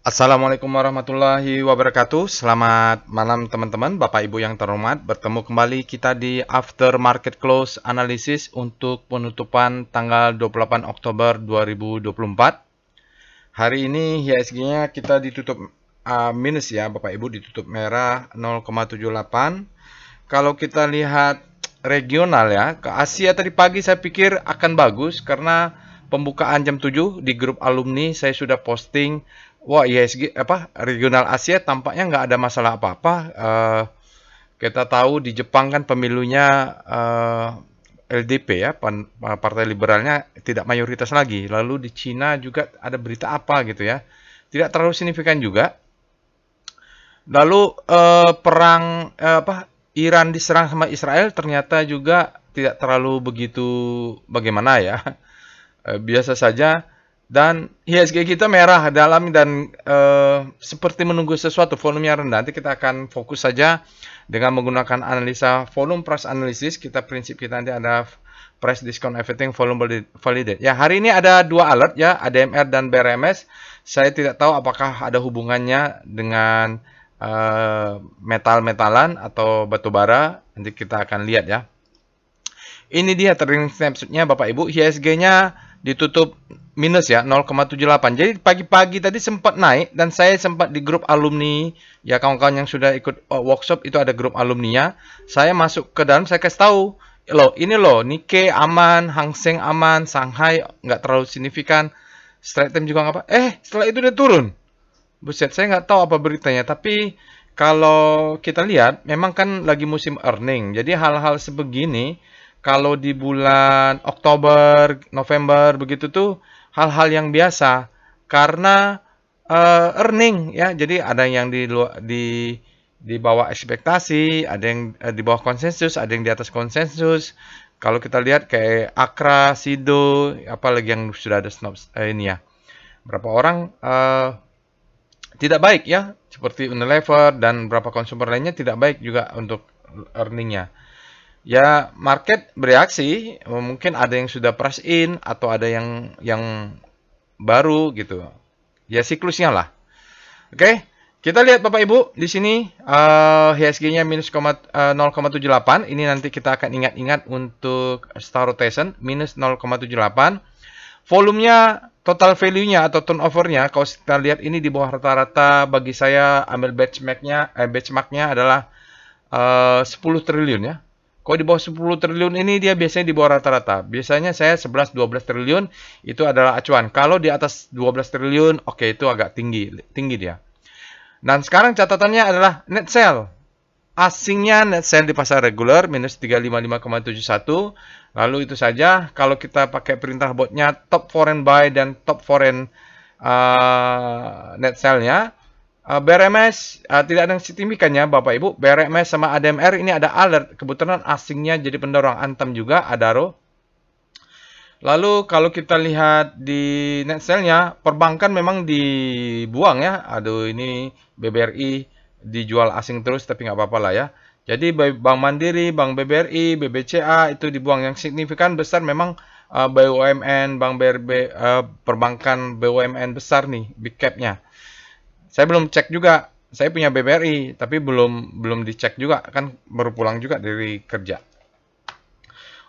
Assalamualaikum warahmatullahi wabarakatuh. Selamat malam teman-teman, Bapak Ibu yang terhormat. Bertemu kembali kita di After Market Close Analysis untuk penutupan tanggal 28 Oktober 2024. Hari ini IHSG-nya kita ditutup minus ya, Bapak Ibu, ditutup merah 0,78. Kalau kita lihat regional ya, ke Asia tadi pagi saya pikir akan bagus karena pembukaan jam 7 di grup alumni saya sudah posting, wah IHSG regional Asia tampaknya nggak ada masalah apa-apa. Kita tahu di Jepang kan pemilunya LDP ya, Partai Liberalnya tidak mayoritas lagi. Lalu di Cina juga ada berita apa gitu ya. Tidak terlalu signifikan juga. Lalu perang Iran diserang sama Israel ternyata juga tidak terlalu begitu bagaimana ya. Biasa saja dan IHSG kita merah dalam dan seperti menunggu sesuatu, volumenya rendah. Nanti kita akan fokus saja dengan menggunakan analisa volume price analysis. Prinsip kita nanti ada price discount everything volume validate. Ya, hari ini ada dua alert ya, ADMR dan BRMS. Saya tidak tahu apakah ada hubungannya dengan metal-metalan atau batu bara. Nanti kita akan lihat ya. Ini dia trading snapshotnya Bapak Ibu. IHSG-nya ditutup minus ya 0,78. Jadi pagi-pagi tadi sempat naik dan saya sempat di grup alumni ya, kawan-kawan yang sudah ikut workshop itu ada grup alumninya. Saya masuk ke dalam, saya kasih tahu, loh ini loh Nikkei aman, Hang Seng aman, Shanghai nggak terlalu signifikan, straight time juga nggak apa. Setelah itu dia turun. Buset, saya nggak tahu apa beritanya, tapi kalau kita lihat, memang kan lagi musim earning. Jadi hal-hal sebegini, kalau di bulan Oktober, November, begitu tuh, hal-hal yang biasa. Karena earning, ya. Jadi ada yang di bawah ekspektasi, ada yang di bawah konsensus, ada yang di atas konsensus. Kalau kita lihat kayak Akra, Sido, apalagi yang sudah ada snobs, ini ya. Berapa orang tidak baik ya, seperti Unilever dan beberapa konsumer lainnya tidak baik juga untuk earningnya. Ya, market bereaksi, mungkin ada yang sudah price in atau ada yang baru gitu. Ya siklusnya lah. Oke, kita lihat Bapak Ibu di sini IHSG-nya minus 0,78. Ini nanti kita akan ingat-ingat untuk star rotation minus 0,78. Volumenya, total value-nya atau turnover-nya, kalau kita lihat ini di bawah rata-rata, bagi saya ambil benchmark-nya adalah 10 triliun ya. Kalau di bawah 10 triliun ini dia biasanya di bawah rata-rata. Biasanya saya 11-12 triliun itu adalah acuan. Kalau di atas 12 triliun, oke, itu agak tinggi dia. Dan sekarang catatannya adalah net sell. Asingnya net sell di pasar reguler minus 355,71. Lalu itu saja. Kalau kita pakai perintah botnya top foreign buy dan top foreign net sell-nya, BRMS tidak ada yang signifikannya Bapak Ibu. BRMS sama ADMR ini ada alert. Kebetulan asingnya jadi pendorong, Antam juga, Adaro. Lalu kalau kita lihat di net sell-nya, perbankan memang dibuang ya. Aduh, ini BBRI dijual asing terus, tapi nggak apa-apa lah ya. Jadi Bank Mandiri, Bank BBRI, BBCA itu dibuang. Yang signifikan besar memang BUMN, Bank BRB, perbankan BUMN besar nih, big cap-nya. Saya belum cek juga. Saya punya BBRI, tapi belum dicek juga, kan baru pulang juga dari kerja.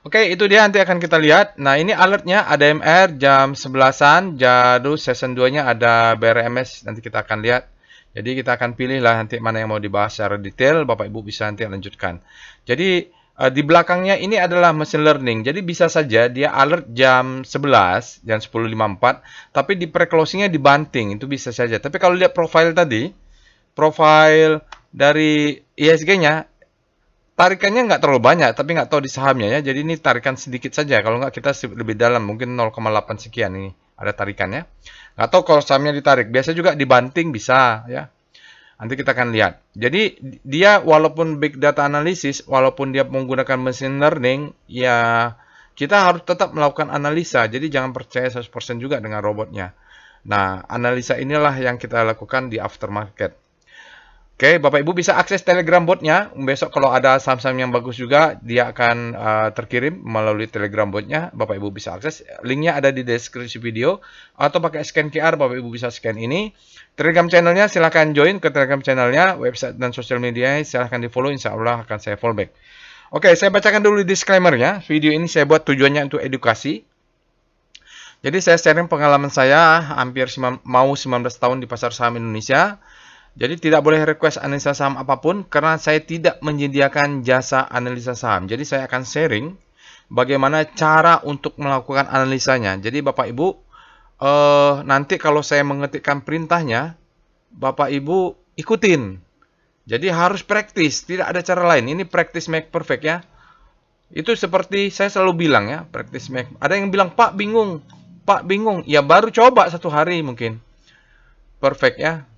Oke, itu dia, nanti akan kita lihat. Nah, ini alertnya ADMR jam 11-an, jadi season 2-nya ada BRMS, nanti kita akan lihat. Jadi kita akan pilih lah nanti mana yang mau dibahas secara detail, Bapak Ibu bisa nanti lanjutkan. Jadi di belakangnya ini adalah machine learning, jadi bisa saja dia alert jam 11, jam 10.54, tapi di pre-closingnya dibanting, itu bisa saja. Tapi kalau lihat profil tadi, profil dari ISG-nya, tarikannya nggak terlalu banyak, tapi nggak tahu di sahamnya ya. Jadi ini tarikan sedikit saja. Kalau nggak kita lebih dalam, mungkin 0,8 sekian ini ada tarikannya. Nggak tahu kalau sahamnya ditarik. Biasa juga dibanting bisa ya. Nanti kita akan lihat. Jadi dia walaupun big data analysis, walaupun dia menggunakan machine learning, ya kita harus tetap melakukan analisa. Jadi jangan percaya 100% juga dengan robotnya. Nah, analisa inilah yang kita lakukan di aftermarket. Oke, Bapak Ibu bisa akses Telegram botnya. Besok kalau ada saham-saham yang bagus juga, dia akan terkirim melalui Telegram botnya. Bapak Ibu bisa akses. Linknya ada di deskripsi video. Atau pakai scan QR, Bapak Ibu bisa scan ini. Telegram channelnya silahkan join ke Telegram channelnya. Website dan sosial media silahkan di follow. Insya Allah akan saya follow back. Oke, saya bacakan dulu disclaimer-nya. Video ini saya buat tujuannya untuk edukasi. Jadi saya sharing pengalaman saya hampir mau 19 tahun di pasar saham Indonesia. Jadi tidak boleh request analisa saham apapun karena saya tidak menyediakan jasa analisa saham. Jadi saya akan sharing bagaimana cara untuk melakukan analisanya. Jadi Bapak Ibu nanti kalau saya mengetikkan perintahnya, Bapak Ibu ikutin. Jadi harus praktis, tidak ada cara lain. Ini practice make perfect ya. Itu seperti saya selalu bilang ya, practice make. Ada yang bilang, Pak bingung. Ya baru coba 1 hari mungkin. Perfect ya.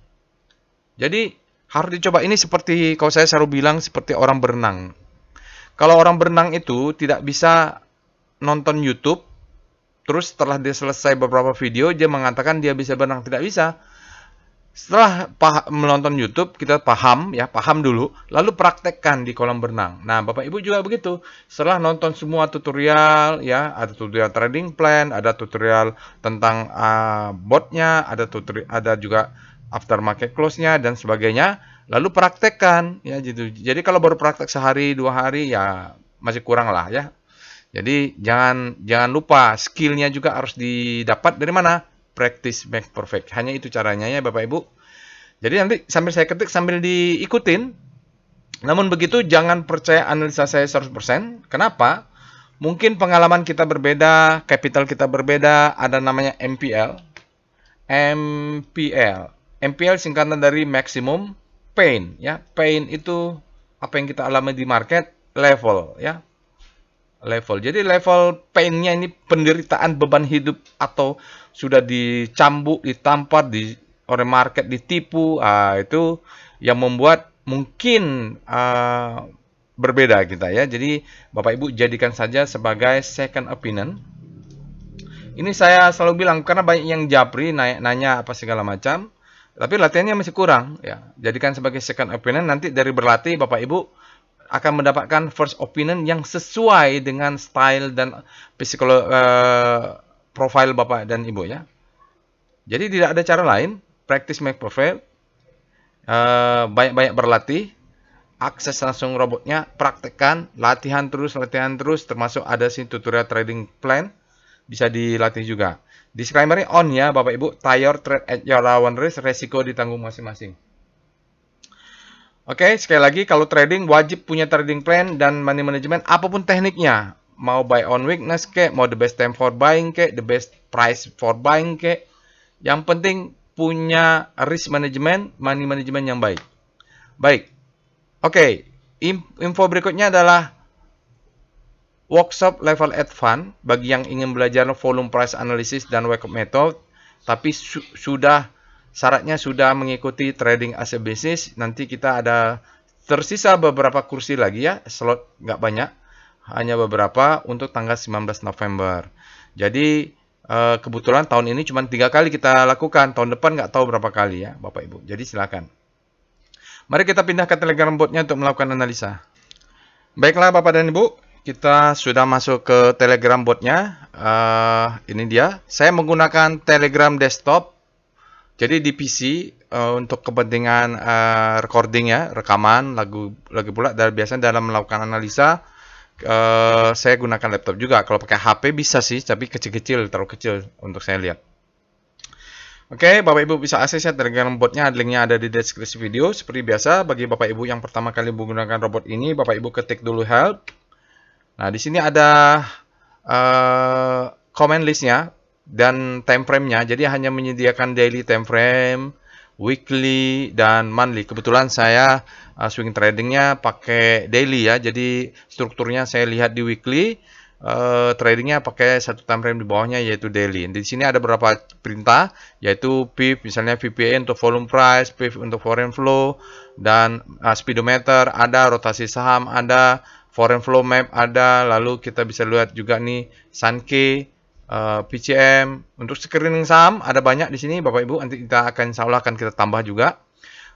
Jadi harus dicoba. Ini seperti kalau saya selalu bilang seperti orang berenang. Kalau orang berenang itu tidak bisa nonton YouTube, terus setelah dia selesai beberapa video dia mengatakan dia bisa berenang, tidak bisa. Setelah menonton YouTube kita paham dulu, lalu praktekkan di kolam berenang. Nah, Bapak Ibu juga begitu. Setelah nonton semua tutorial ya, ada tutorial trading plan, ada tutorial tentang botnya, ada juga aftermarket close-nya dan sebagainya, lalu praktekkan ya gitu. Jadi kalau baru praktek sehari 2 hari ya masih kurang lah ya. Jadi jangan lupa skillnya juga harus didapat dari mana? Practice make perfect. Hanya itu caranya ya Bapak Ibu. Jadi nanti sambil saya ketik sambil diikutin. Namun begitu jangan percaya analisa saya 100%. Kenapa? Mungkin pengalaman kita berbeda, capital kita berbeda, ada namanya MPL. MPL singkatan dari maximum pain ya. Pain itu apa yang kita alami di market, level ya. Level. Jadi level pain-nya ini penderitaan beban hidup atau sudah dicambuk, ditampar oleh market, ditipu, itu yang membuat mungkin berbeda kita ya. Jadi Bapak Ibu jadikan saja sebagai second opinion. Ini saya selalu bilang karena banyak yang japri nanya apa segala macam, tapi latihannya masih kurang ya. Jadikan sebagai second opinion, nanti dari berlatih Bapak Ibu akan mendapatkan first opinion yang sesuai dengan style dan profile Bapak dan Ibu ya. Jadi tidak ada cara lain, practice make perfect, banyak-banyak berlatih, akses langsung robotnya, praktekkan, latihan terus, termasuk ada sih tutorial trading plan, bisa dilatih juga. Disclaimer on ya Bapak Ibu, trade at your own risk, resiko ditanggung masing-masing. Oke, sekali lagi kalau trading wajib punya trading plan dan money management apapun tekniknya. Mau buy on weakness ke, mau the best time for buying ke, the best price for buying ke. Yang penting punya risk management, money management yang baik. Baik. Oke, info berikutnya adalah workshop level advance bagi yang ingin belajar volume price analysis dan wake up method, tapi syaratnya sudah mengikuti trading as a business. Nanti kita ada tersisa beberapa kursi lagi ya, slot nggak banyak, hanya beberapa untuk tanggal 19 November. Jadi kebetulan tahun ini cuma 3 kali kita lakukan, tahun depan nggak tahu berapa kali ya Bapak Ibu. Jadi silakan. Mari kita pindah ke Telegram botnya untuk melakukan analisa. Baiklah Bapak dan Ibu, kita sudah masuk ke Telegram botnya. Ini dia. Saya menggunakan Telegram desktop. Jadi di PC untuk kepentingan recording ya, rekaman lagu pula. Dan biasanya dalam melakukan analisa saya gunakan laptop juga. Kalau pakai HP bisa sih, tapi kecil-kecil, terlalu kecil untuk saya lihat. Oke, Bapak Ibu bisa akses ya Telegram botnya, linknya ada di deskripsi video. Seperti biasa, bagi Bapak Ibu yang pertama kali menggunakan robot ini, Bapak Ibu ketik dulu help. Nah, di sini ada comment listnya dan time frame-nya. Jadi hanya menyediakan daily time frame, weekly, dan monthly. Kebetulan saya swing tradingnya pakai daily ya. Jadi strukturnya saya lihat di weekly, tradingnya pakai satu time frame di bawahnya yaitu daily. Di sini ada beberapa perintah yaitu PIF, misalnya VPA untuk volume price, PIF untuk foreign flow, dan speedometer ada, rotasi saham ada, foreign flow map ada, lalu kita bisa lihat juga nih Sankey, PCM. Untuk screening saham ada banyak di sini Bapak Ibu, nanti kita akan insya Allah akan kita tambah juga.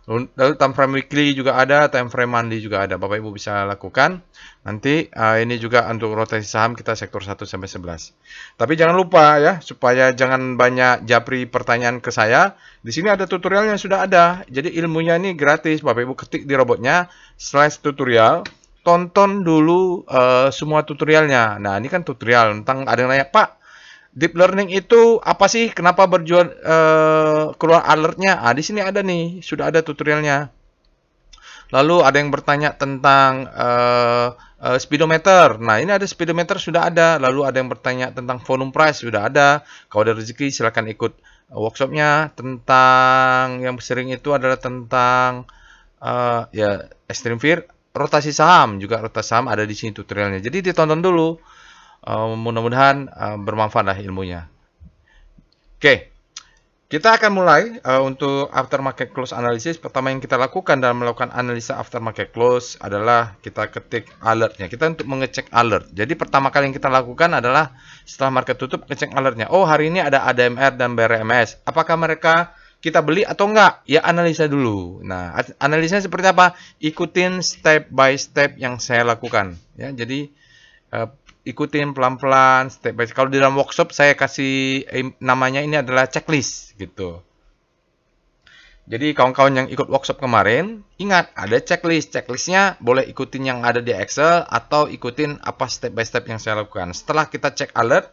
Lalu time frame weekly juga ada, time frame monthly juga ada. Bapak Ibu bisa lakukan. Nanti ini juga untuk rotasi saham kita sektor 1 sampai 11. Tapi jangan lupa ya, supaya jangan banyak japri pertanyaan ke saya. Di sini ada tutorialnya sudah ada. Jadi ilmunya ini gratis. Bapak Ibu ketik di robotnya /tutorial. Tonton dulu semua tutorialnya. Nah, ini kan tutorial tentang ada yang nanya, Pak, deep learning itu apa sih? Kenapa keluar alertnya? Di sini ada nih, sudah ada tutorialnya. Lalu ada yang bertanya tentang speedometer. Nah, ini ada speedometer sudah ada. Lalu ada yang bertanya tentang volume price sudah ada. Kalau ada rezeki silakan ikut workshopnya. Tentang yang sering itu adalah tentang ya extreme fear, rotasi saham juga rotasi saham ada di sini tutorialnya. Jadi ditonton dulu. Mudah-mudahan bermanfaat lah ilmunya. Oke, kita akan mulai untuk aftermarket close analysis. Pertama yang kita lakukan dalam melakukan analisa aftermarket close adalah kita ketik alertnya. Kita untuk mengecek alert. Jadi pertama kali yang kita lakukan adalah setelah market tutup ngecek alertnya. Oh, hari ini ada ADMR dan BRMS. Apakah mereka kita beli atau enggak? Ya, analisa dulu. Nah, analisanya seperti apa? Ikutin step by step yang saya lakukan. Ya, jadi ikutin pelan-pelan step by step. Kalau di dalam workshop saya kasih namanya ini adalah checklist gitu. Jadi kawan-kawan yang ikut workshop kemarin, ingat ada checklist. Checklistnya boleh ikutin yang ada di Excel atau ikutin apa step by step yang saya lakukan. Setelah kita cek alert,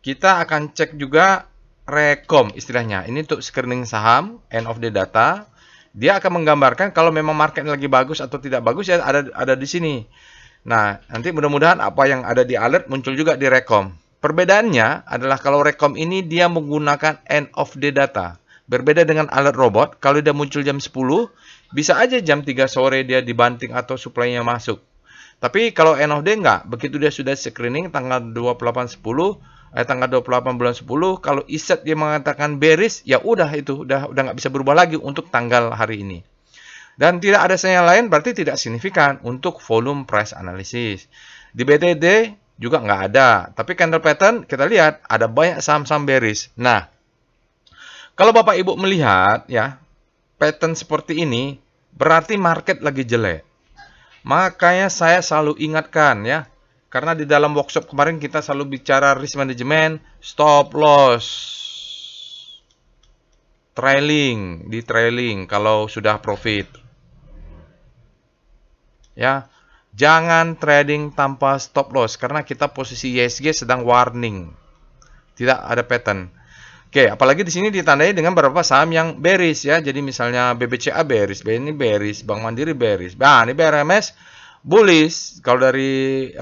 kita akan cek juga rekom istilahnya. Ini untuk screening saham, end of the data. Dia akan menggambarkan kalau memang market lagi bagus atau tidak bagus ya ada di sini. Nah, nanti mudah-mudahan apa yang ada di alert muncul juga di rekom. Perbedaannya adalah kalau rekom ini dia menggunakan end of the data. Berbeda dengan alert robot, kalau dia muncul jam 10, bisa aja jam 3 sore dia dibanting atau supply-nya masuk. Tapi kalau end of day enggak, begitu dia sudah screening tanggal 28 bulan 10, kalau iset dia mengatakan bearish, ya udah itu udah nggak bisa berubah lagi untuk tanggal hari ini. Dan tidak ada sinyal lain berarti tidak signifikan untuk volume price analysis. Di BTD juga nggak ada. Tapi candle pattern kita lihat ada banyak saham-saham bearish. Nah, kalau Bapak Ibu melihat ya pattern seperti ini berarti market lagi jelek. Makanya saya selalu ingatkan ya. Karena di dalam workshop kemarin kita selalu bicara risk management, stop loss, trailing kalau sudah profit. Ya, jangan trading tanpa stop loss karena kita posisi ISG sedang warning. Tidak ada pattern. Oke, apalagi di sini ditandai dengan beberapa saham yang bearish ya. Jadi misalnya BBCA bearish, BNI bearish, Bank Mandiri bearish. Nah, ini BRMS bullish kalau dari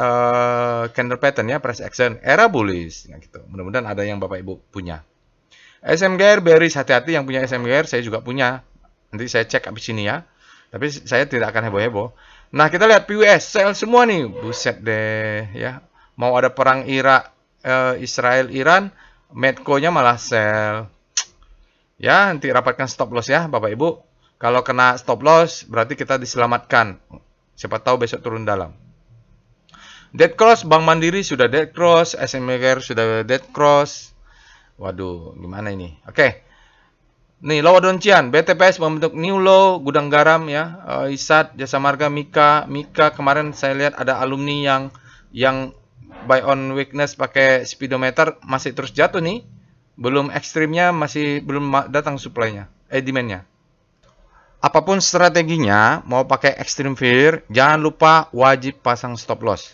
candle pattern ya, price action era bullish. Nah, gitu. Mudah-mudahan ada yang Bapak Ibu punya. SMGR bearish, hati-hati yang punya SMGR, saya juga punya. Nanti saya cek habis ini ya. Tapi saya tidak akan heboh-heboh. Nah, kita lihat PWS, sell semua nih. Buset deh, ya. Mau ada perang Israel-Iran, Medco-nya malah sell. Ya, nanti rapatkan stop loss ya, Bapak Ibu. Kalau kena stop loss, berarti kita diselamatkan. Siapa tahu besok turun dalam. Dead cross, Bank Mandiri sudah dead cross, SMGR sudah dead cross. Waduh, gimana ini? Oke. Nih, Low Doncian, BTPS membentuk new low, gudang garam ya, ISAT, Jasa Marga, Mika kemarin saya lihat ada alumni yang buy on weakness pakai speedometer masih terus jatuh nih. Belum ekstrimnya, masih belum datang supply-nya, demand-nya. Apapun strateginya, mau pakai extreme fear, jangan lupa wajib pasang stop loss.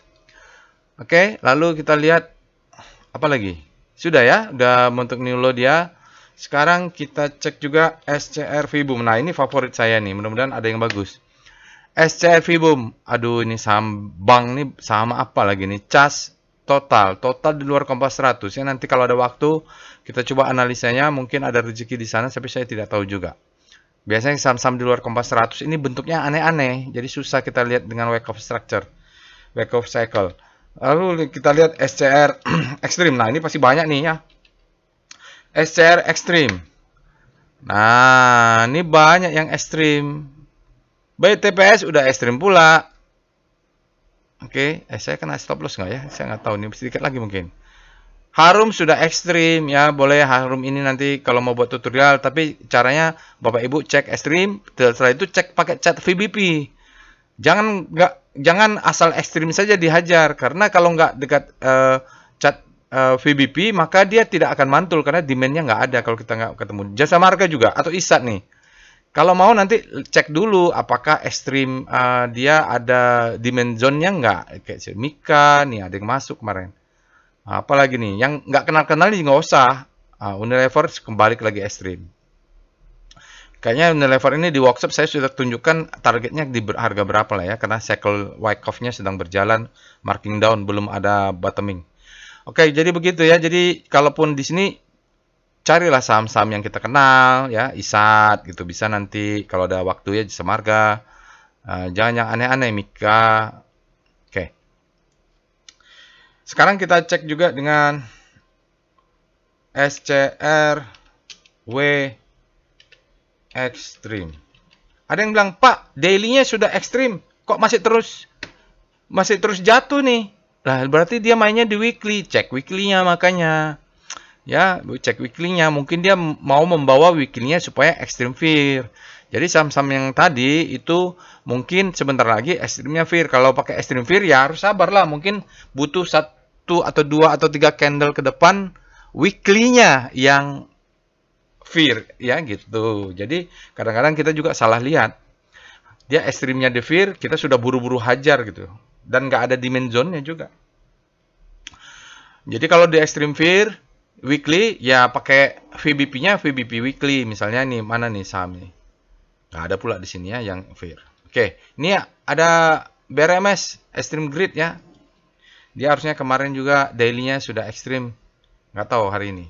Oke, lalu kita lihat apa lagi? Sudah ya, udah bentuk new low dia. Sekarang kita cek juga SCR Vibum. Nah, ini favorit saya nih. Mudah-mudahan ada yang bagus. SCR Vibum. Aduh, ini saham bank nih sama apa lagi nih? CAS total di luar Kompas 100. Ya, nanti kalau ada waktu kita coba analisanya. Mungkin ada rezeki di sana, tapi saya tidak tahu juga. Biasanya saham-saham di luar Kompas 100 ini bentuknya aneh-aneh. Jadi susah kita lihat dengan wake of structure, wake of cycle. Lalu kita lihat SCR Extreme. Nah, ini pasti banyak nih ya. SCR Extreme. Nah, ini banyak yang ekstrim. BTPS udah ekstrim pula. Oke, saya kena stop loss nggak ya? Saya nggak tahu nih, sedikit lagi mungkin. Harum sudah ekstrim ya, boleh Harum ini nanti kalau mau buat tutorial, tapi caranya Bapak Ibu cek ekstrim, setelah itu cek pakai cat VBP. Jangan asal ekstrim saja dihajar, karena kalau nggak dekat cat VBP maka dia tidak akan mantul karena demand-nya nggak ada kalau kita nggak ketemu. Jasa Marga juga atau ISAT nih. Kalau mau nanti cek dulu apakah ekstrim dia ada demand zone-nya nggak, kayak Mika nih ada yang masuk kemarin. Apalagi nih, yang nggak kenal-kenal nih nggak usah. Unilever kembali lagi ekstrim. Kayaknya Unilever ini di workshop saya sudah tunjukkan targetnya di harga berapa lah ya, karena cycle Wyckoff-nya sedang berjalan, marking down, belum ada bottoming. Oke, jadi begitu ya. Jadi kalaupun di sini carilah saham-saham yang kita kenal ya, ISAT gitu, bisa nanti kalau ada waktu ya Jasa Marga. Jangan yang aneh-aneh, Mika. Oke. Sekarang kita cek juga dengan SCR W Extreme. Ada yang bilang, Pak, daily-nya sudah ekstrim, kok masih terus jatuh nih? Lah, berarti dia mainnya di weekly. Cek weekly-nya makanya. Ya, cek weekly-nya. Mungkin dia mau membawa weekly-nya supaya extreme fear. Jadi saham-saham yang tadi itu mungkin sebentar lagi ekstrimnya fear. Kalau pakai extreme fear ya harus sabar lah. Mungkin butuh 1 atau 2 atau 3 candle ke depan weekly-nya yang fear ya gitu. Jadi kadang-kadang kita juga salah lihat. Dia ekstrimnya di fear, kita sudah buru-buru hajar gitu. Dan nggak ada demand zone-nya juga. Jadi kalau di extreme fear weekly ya pakai VBP-nya VBP weekly. Misalnya nih mana nih saham nih? Nggak ada pula di sini ya yang fear. Oke, ini ya, ada BRMS Extreme Grid ya. Dia harusnya kemarin juga daily-nya sudah ekstrim. Nggak tahu hari ini.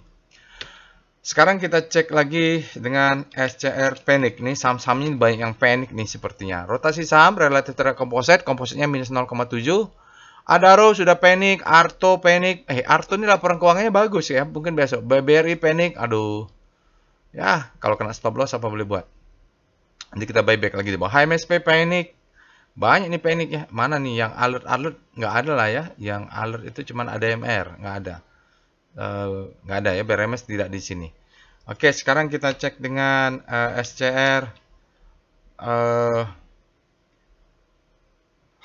Sekarang kita cek lagi dengan SCR Panic. Nih saham-saham ini banyak yang panic nih sepertinya. Rotasi saham relatif terhadap kompositnya minus 0,7. Adaro sudah panic, Arto panic. Arto ini laporan keuangannya bagus ya. Mungkin besok. BBRI panic. Aduh. Ya, kalau kena stop loss apa boleh buat. Nanti kita buyback lagi di bawah. HMSP panic. Banyak nih panic ya. Mana nih yang alert? Nggak ada lah ya. Yang alert itu cuma ADMR. Nggak ada. Nggak ada ya, BRMS tidak di sini. Oke, sekarang kita cek dengan SCR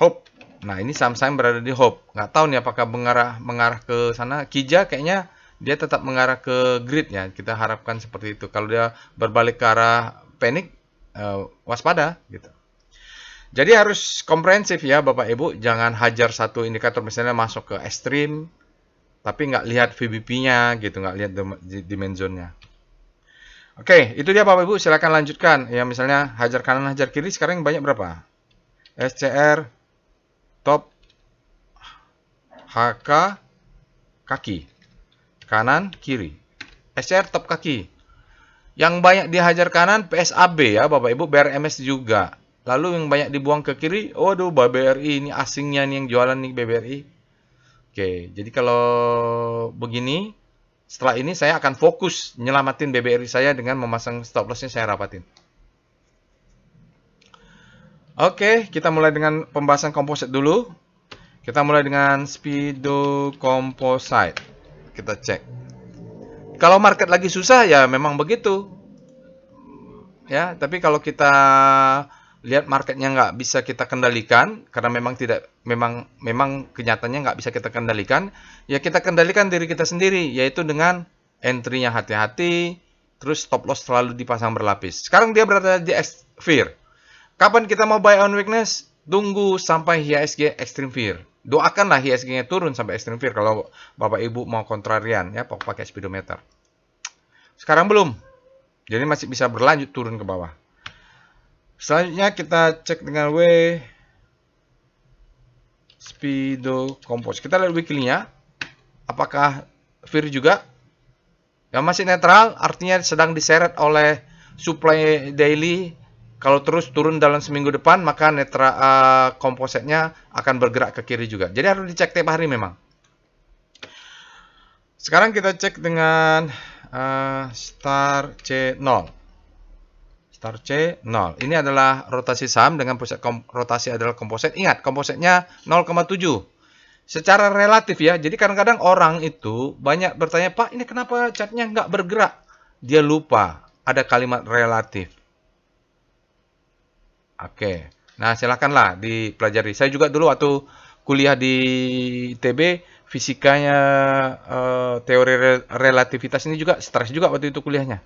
Hope. Nah, ini saham-saham berada di Hope. Nggak tahu nih apakah mengarah ke sana. Kija kayaknya dia tetap mengarah ke grid ya. Kita harapkan seperti itu. Kalau dia berbalik ke arah panic, waspada gitu. Jadi harus komprehensif ya Bapak Ibu. Jangan hajar satu indikator misalnya masuk ke ekstrim, tapi nggak lihat VBP-nya gitu, nggak lihat demand zone-nya. Oke, itu dia Bapak Ibu, silakan lanjutkan. Ya misalnya hajar kanan, hajar kiri, sekarang banyak berapa? SCR, top, HK, kaki. Kanan, kiri. SCR, top, kaki. Yang banyak dihajar kanan, PSAB ya Bapak Ibu, BRMS juga. Lalu yang banyak dibuang ke kiri, waduh BBRI, ini asingnya nih yang jualan nih BBRI. Oke, jadi kalau begini, setelah ini saya akan fokus nyelamatin BBRI saya dengan memasang stop loss-nya saya rapatin. Oke, kita mulai dengan pembahasan komposit dulu. Kita mulai dengan Speedo Composite. Kita cek. Kalau market lagi susah ya memang begitu. Ya, tapi kalau kita lihat marketnya nggak bisa kita kendalikan karena memang kenyataannya nggak bisa kita kendalikan, ya kita kendalikan diri kita sendiri, yaitu dengan entry-nya hati-hati, terus stop loss selalu dipasang berlapis. Sekarang dia berada di fear. Kapan kita mau buy on weakness? Tunggu sampai IHSG extreme fear. Doakanlah IHSG-nya turun sampai extreme fear kalau Bapak Ibu mau kontrarian ya pakai speedometer. Sekarang belum. Jadi masih bisa berlanjut turun ke bawah. Selanjutnya kita cek dengan Speedo Composite. Kita lihat weekly-nya. Apakah fear juga? Yang masih netral, artinya sedang diseret oleh supply daily. Kalau terus turun dalam seminggu depan, maka kompositnya akan bergerak ke kiri juga. Jadi harus dicek tiap hari memang. Sekarang kita cek dengan Star C0. Star C0. Ini adalah rotasi saham dengan pusat rotasi adalah komposit. Ingat, kompositnya 0,7. secara relatif ya. Jadi kadang-kadang orang itu banyak bertanya, Pak, ini kenapa chartnya nggak bergerak? Dia lupa ada kalimat relatif. Oke, nah silakanlah dipelajari. Saya juga dulu waktu kuliah di ITB, fisikanya teori relativitas ini juga stres juga waktu itu kuliahnya.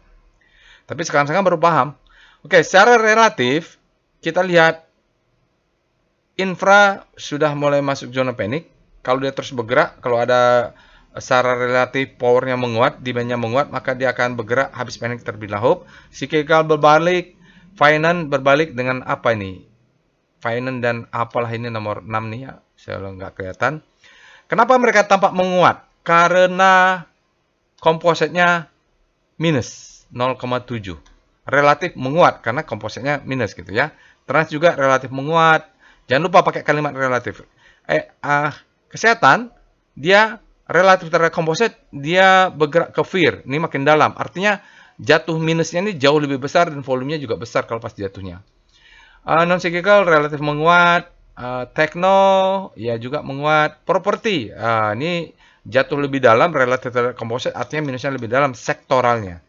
Tapi sekarang-sekarang baru paham. Oke, secara relatif kita lihat infra sudah mulai masuk zona panik. Kalau dia terus bergerak, kalau ada secara relatif powernya menguat, demandnya menguat, maka dia akan bergerak habis panik terlebih dahulu. Cyclical berbalik, finance berbalik dengan apa ini? Finance dan apalah ini nomor 6 nih ya, saya nggak kelihatan. Kenapa mereka tampak menguat? Karena kompositnya minus 0,7. Relatif menguat karena kompositnya minus gitu ya. Trans juga relatif menguat. Jangan lupa pakai kalimat relatif. Kesehatan dia relatif terhadap komposit, dia bergerak ke fear. Ini makin dalam. Artinya jatuh minusnya ini jauh lebih besar dan volumenya juga besar kalau pas jatuhnya. Non cyclical relatif menguat. Tekno ya juga menguat. Properti ini jatuh lebih dalam relatif terhadap komposit, artinya minusnya lebih dalam sektoralnya.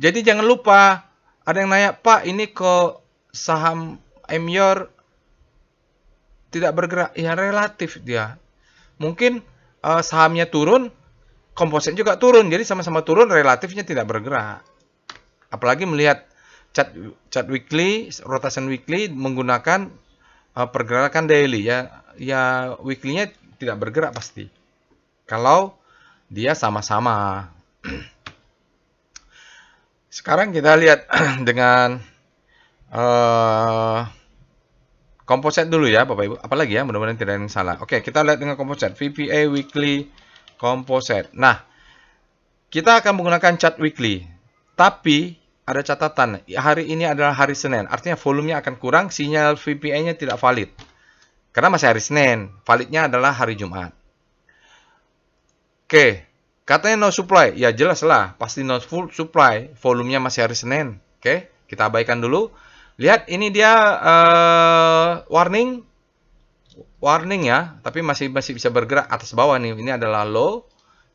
Jadi jangan lupa, ada yang nanya, Pak, ini kok saham Emyor tidak bergerak? Ya relatif dia. Mungkin sahamnya turun, komposit juga turun. Jadi sama-sama turun, relatifnya tidak bergerak. Apalagi melihat chart weekly, rotation weekly menggunakan pergerakan daily ya. Ya weekly-nya tidak bergerak pasti. Kalau dia sama-sama. Sekarang kita lihat dengan komposit dulu ya Bapak Ibu. Apalagi ya, mudah-mudahan tidak ada yang salah. Oke, kita lihat dengan komposit. VPA weekly composite. Nah, kita akan menggunakan chart weekly. Tapi ada catatan. Hari ini adalah hari Senin. Artinya volumenya akan kurang, sinyal VPA-nya tidak valid. Karena masih hari Senin. Validnya adalah hari Jumat. Oke. Katanya no supply. Ya jelas lah. Pasti no full supply. Volumenya masih hari Senin. Oke. Kita abaikan dulu. Lihat ini dia warning. Warning ya. Tapi masih bisa bergerak atas bawah nih. Ini adalah low.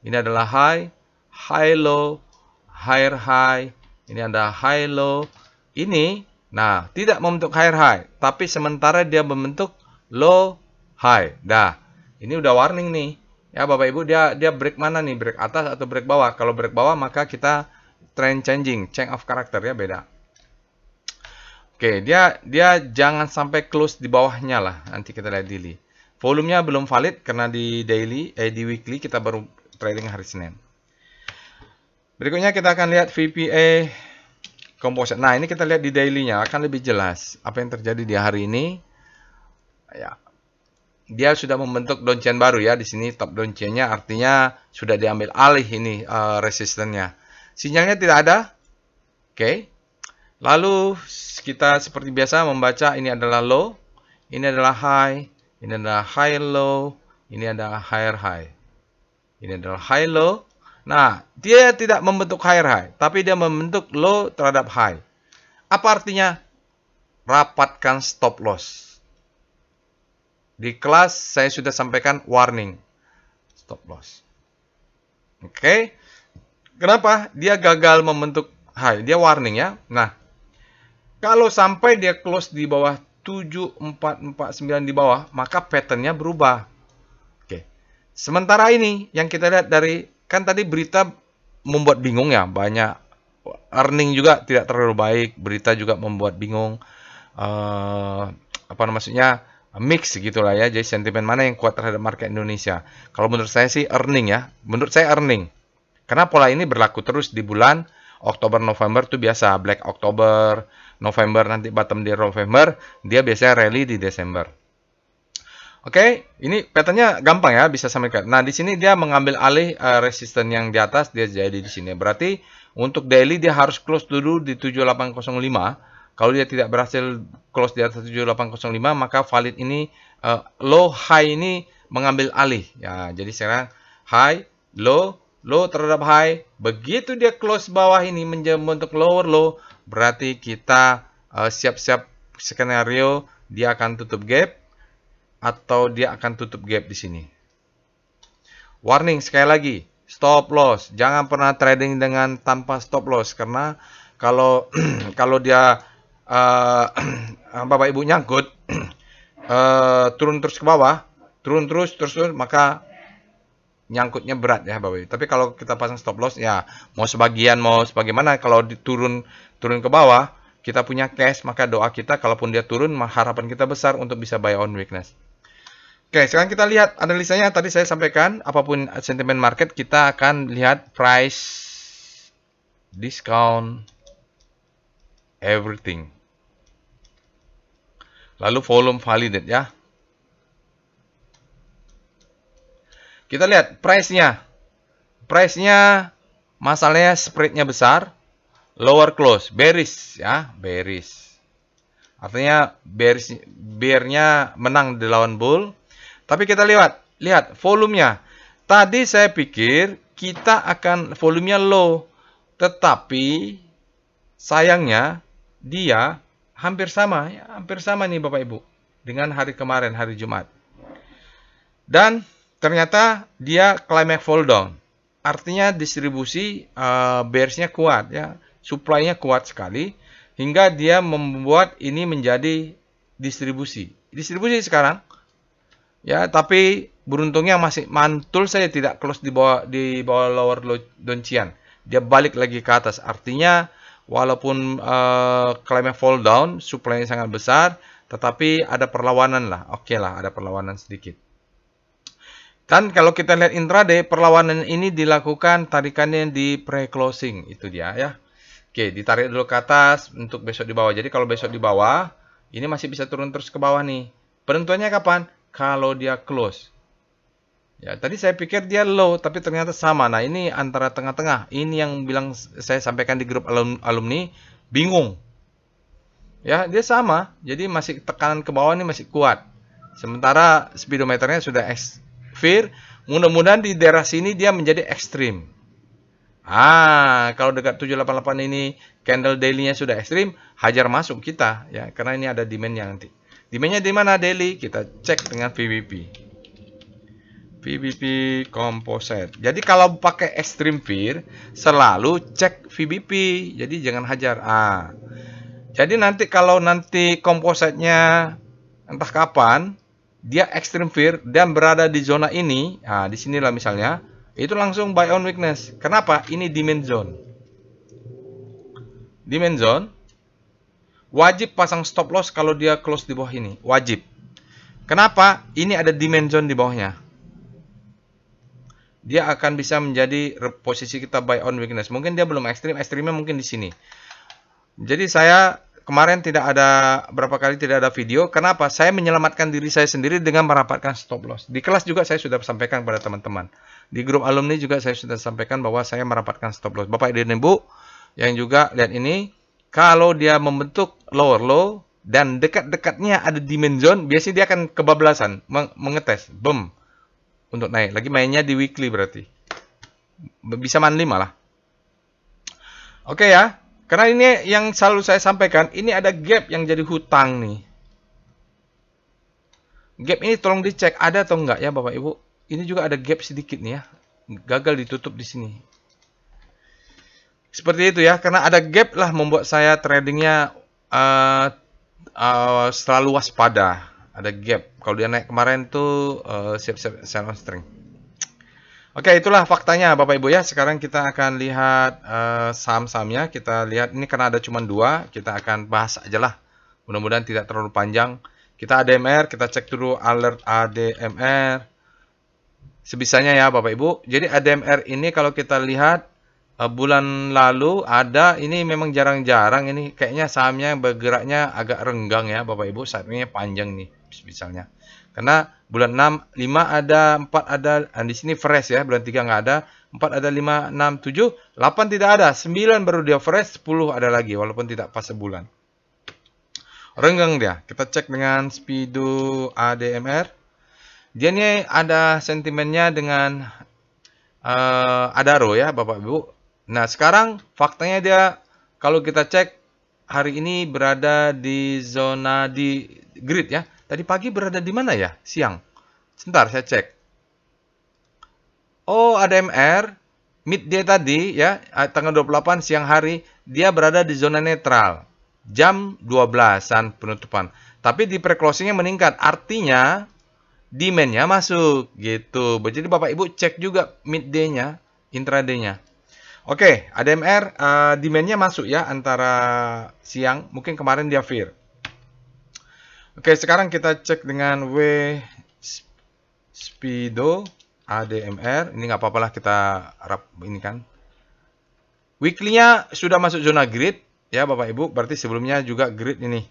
Ini adalah high. High low. Higher high. Ini ada high low. Ini. Nah. Tidak membentuk higher high. Tapi sementara dia membentuk low high. Dah. Ini udah warning nih. Ya Bapak Ibu, dia break mana nih? Break atas atau break bawah? Kalau break bawah maka kita trend changing, change of character ya beda. Oke, dia jangan sampai close di bawahnya lah. Nanti kita lihat daily. Volumenya belum valid karena di di weekly kita baru trading hari Senin. Berikutnya kita akan lihat VPA composite. Nah, ini kita lihat di daily-nya akan lebih jelas apa yang terjadi di hari ini. Ya. Dia sudah membentuk downtrend baru ya di sini, top downtrend-nya artinya sudah diambil alih ini resistennya. Sinyalnya tidak ada. Oke. Lalu kita seperti biasa membaca ini adalah low, ini adalah high, ini adalah high low, ini adalah higher high. Ini adalah high low. Nah, dia tidak membentuk higher high, tapi dia membentuk low terhadap high. Apa artinya? Rapatkan stop loss. Di kelas saya sudah sampaikan warning stop loss. Oke. Kenapa? Dia gagal membentuk high. Dia warning ya. Nah, kalau sampai dia close di bawah 7449 di bawah, maka patternnya berubah. Oke. Sementara ini yang kita lihat dari kan tadi berita membuat bingung ya, banyak earning juga tidak terlalu baik, berita juga membuat bingung. Maksudnya mix gitulah ya. Jadi sentimen mana yang kuat terhadap market Indonesia? Kalau menurut saya sih earning ya. Menurut saya earning. Karena pola ini berlaku terus di bulan Oktober November tuh biasa. Black Oktober, November nanti bottom di November, dia biasanya rally di Desember. Oke, ini patternnya gampang ya, bisa sampaikan. Nah, di sini dia mengambil alih resisten yang di atas, dia jadi di sini. Berarti untuk daily dia harus close dulu di 7805. Kalau dia tidak berhasil close di atas 7805, maka valid ini low high ini mengambil alih. Ya, jadi sekarang high, low terhadap high. Begitu dia close bawah ini membentuk lower low, berarti kita siap-siap skenario dia akan tutup gap. atau dia akan tutup gap di sini. Warning sekali lagi, stop loss. Jangan pernah trading dengan tanpa stop loss karena kalau kalau dia Bapak Ibu nyangkut turun terus ke bawah, turun terus maka nyangkutnya berat ya Bapak Ibu. Tapi kalau kita pasang stop loss ya mau sebagian mau sebagaimana kalau turun ke bawah kita punya cash maka doa kita kalaupun dia turun harapan kita besar untuk bisa buy on weakness. Oke, sekarang kita lihat analisanya. Tadi saya sampaikan, apapun sentimen market, kita akan lihat price, discount, everything. Lalu volume validate ya. Kita lihat price-nya. Price-nya, masalahnya spread-nya besar, lower close, bearish ya, bearish. Artinya bear-nya menang di lawan bull. Tapi kita lihat volumenya. Tadi saya pikir kita akan volumenya low. Tetapi sayangnya dia hampir sama. Ya, hampir sama nih Bapak Ibu. Dengan hari kemarin, hari Jumat. Dan ternyata dia climax fall down. Artinya distribusi bearish-nya kuat. Ya. Supply-nya kuat sekali. Hingga dia membuat ini menjadi distribusi. Distribusi sekarang. Ya, tapi beruntungnya masih mantul saya tidak close di bawah lower doncian. Dia balik lagi ke atas. Artinya walaupun climax fall down, supply-nya sangat besar, tetapi ada perlawanan lah. Oke lah, ada perlawanan sedikit. Dan kalau kita lihat intraday, perlawanan ini dilakukan tarikannya di pre-closing. Itu dia ya. Oke, ditarik dulu ke atas untuk besok di bawah. Jadi kalau besok di bawah, ini masih bisa turun terus ke bawah nih. Penentuannya kapan? Kalau dia close. Ya, tadi saya pikir dia low, tapi ternyata sama. Nah, ini antara tengah-tengah. Ini yang bilang saya sampaikan di grup alumni, bingung. Ya, dia sama. Jadi masih tekanan ke bawah ini masih kuat. Sementara speedometernya sudah fair. Mudah-mudahan di daerah sini dia menjadi ekstrim. Kalau dekat 788 ini candle daily-nya sudah ekstrim, hajar masuk kita ya, karena ini ada demand-nya nanti. Demand-nya di mana daily? Kita cek dengan VBP. VBP composite. Jadi kalau pakai extreme fear, selalu cek VBP. Jadi jangan hajar. Jadi nanti kalau nanti composite-nya entah kapan, dia extreme fear dan berada di zona ini, di sinilah misalnya, itu langsung buy on weakness. Kenapa? Ini demand zone. Demand zone. Wajib pasang stop loss kalau dia close di bawah ini. Wajib. Kenapa? Ini ada demand zone di bawahnya. Dia akan bisa menjadi posisi kita buy on weakness. Mungkin dia belum ekstrim. Ekstrimnya mungkin di sini. Jadi saya kemarin berapa kali tidak ada video. Kenapa? Saya menyelamatkan diri saya sendiri dengan merapatkan stop loss. Di kelas juga saya sudah sampaikan kepada teman-teman. Di grup alumni juga saya sudah sampaikan bahwa saya merapatkan stop loss. Bapak dan Ibu yang juga lihat ini. Kalau dia membentuk lower low dan dekat-dekatnya ada demand zone, biasanya dia akan kebablasan, mengetes, boom, untuk naik. Lagi mainnya di weekly berarti. Bisa monthly malah. Oke ya, karena ini yang selalu saya sampaikan, ini ada gap yang jadi hutang nih. Gap ini tolong dicek, ada atau enggak ya Bapak Ibu. Ini juga ada gap sedikit nih ya, gagal ditutup di sini. Seperti itu ya, karena ada gap lah membuat saya tradingnya selalu waspada. Ada gap. Kalau dia naik kemarin tuh siap-siap sell on string. Oke, itulah faktanya Bapak Ibu ya. Sekarang kita akan lihat saham-sahamnya. Kita lihat ini karena ada cuma 2, kita akan bahas aja lah. Mudah-mudahan tidak terlalu panjang. Kita ADMR, kita cek dulu alert ADMR. Sebisanya ya Bapak Ibu. Jadi ADMR ini kalau kita lihat bulan lalu ada, ini memang jarang-jarang, ini kayaknya sahamnya bergeraknya agak renggang ya Bapak Ibu, saatnya panjang nih misalnya. Karena bulan 6, 5 ada, 4 ada, di sini fresh ya, bulan 3 nggak ada, 4 ada, 5, 6, 7, 8 tidak ada, 9 baru dia fresh, 10 ada lagi walaupun tidak pas sebulan. Renggang dia. Kita cek dengan Speedo ADMR. Dia ini ada sentimennya dengan Adaro ya Bapak Ibu. Nah, sekarang faktanya dia kalau kita cek hari ini berada di zona di grid ya. Tadi pagi berada di mana ya? Siang. Sebentar, saya cek. Oh, ADMR, midday tadi ya, tanggal 28 siang hari, dia berada di zona netral. Jam 12-an penutupan. Tapi di pre-closingnya meningkat. Artinya, demand-nya masuk. Gitu. Jadi Bapak Ibu cek juga midday-nya, intraday-nya. Oke, ADMR, demand-nya masuk ya antara siang. Mungkin kemarin dia fear. Oke, sekarang kita cek dengan Speedo. ADMR, ini nggak apa-apa lah kita ini kan. Weekly-nya sudah masuk zona grid ya Bapak Ibu, berarti sebelumnya juga grid ini.